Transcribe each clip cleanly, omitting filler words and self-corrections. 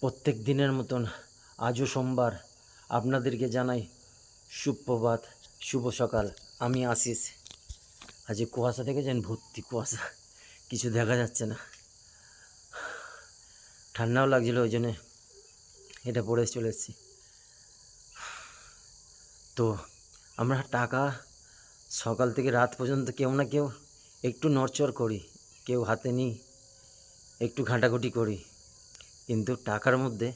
প্রত্যেক দিনের মতন আজও সোমবার আপনাদেরকে জানাই সুপ্রভাত, শুভ সকাল। আমি আশিস। আজ কুয়াশা দেখেছেন, ভর্তি কুয়াশা, কিছু দেখা যাচ্ছে না। ঠান্ডাও লাগছিল, ওই জন্যে এটা পরে চলে এসেছি। তো আমরা টাকা সকাল থেকে রাত পর্যন্ত কেউ না কেউ একটু নড়চড় করি, কেউ হাতে নিই, একটু ঘাঁটাঘুটি করি। কিন্তু টাকার মধ্যে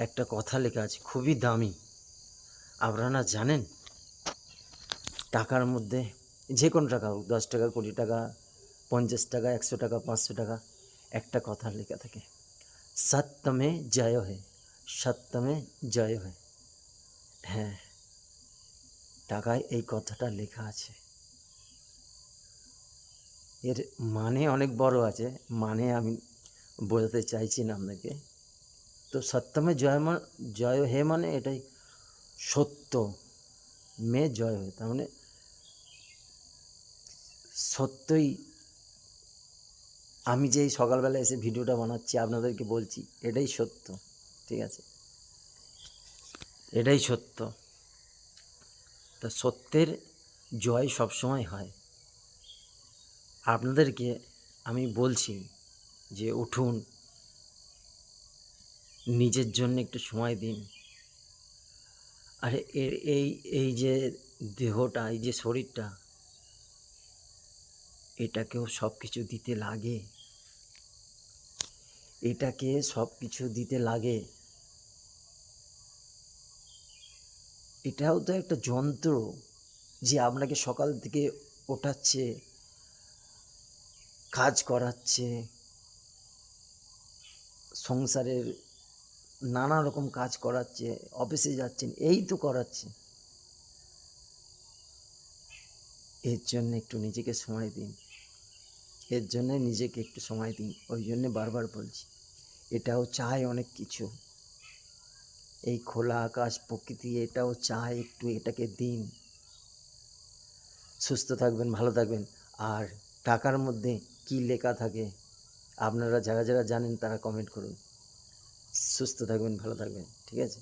একটা কথা লেখা আছে, খুবই দামি। আপনারা জানেন? টাকার মধ্যে যে কোনো টাকা হোক, 10 টাকা, 20 টাকা, 50 টাকা, 100 টাকা, 500 টাকা, একটা কথা লেখা থাকে, সত্য মে জয় হয়, সত্য মে জয় হয়। হ্যাঁ, টাকায় এই কথাটা লেখা আছে। এর মানে অনেক বড় আছে, মানে আমি বোঝাতে চাইছি না আপনাকে। তো সত্যমে জয় হে মানে এটাই, সত্য মে জয় হয়, তার মানে সত্যই। আমি যে এই সকালবেলা এসে ভিডিওটা বানাচ্ছি, আপনাদেরকে বলছি, এটাই সত্য। ঠিক আছে, এটাই সত্য। তা সত্যের জয় সবসময় হয়। আপনাদেরকে আমি বলছি যে উঠুন, নিজের জন্য একটু সময় দিন। আরে এই এই যে দেহটা, এই যে শরীরটা, এটাকেও সব কিছু দিতে লাগে, এটাকে সব কিছু দিতে লাগে। এটাও তো একটা যন্ত্র যে আপনাকে সকাল থেকে ওঠাচ্ছে, কাজ করাচ্ছে, সংসারের নানা রকম কাজ করাচ্ছে, অফিসে যাচ্ছেন, এই তো করাচ্ছে। এর জন্য একটু নিজেকে সময় দিন, এর জন্য নিজেকে একটু সময় দিন। ওই জন্যে বারবার বলছি, এটাও চায় অনেক কিছু। এই খোলা আকাশ, প্রকৃতি, এটাও চায় একটু, এটাকে দিন। সুস্থ থাকবেন, ভালো থাকবেন। আর টাকার মধ্যে কি লেখা থাকে আপনারা যারা যারা জানেন তারা কমেন্ট করুন। সুস্থ থাকবেন, ভালো থাকবেন, ঠিক আছে?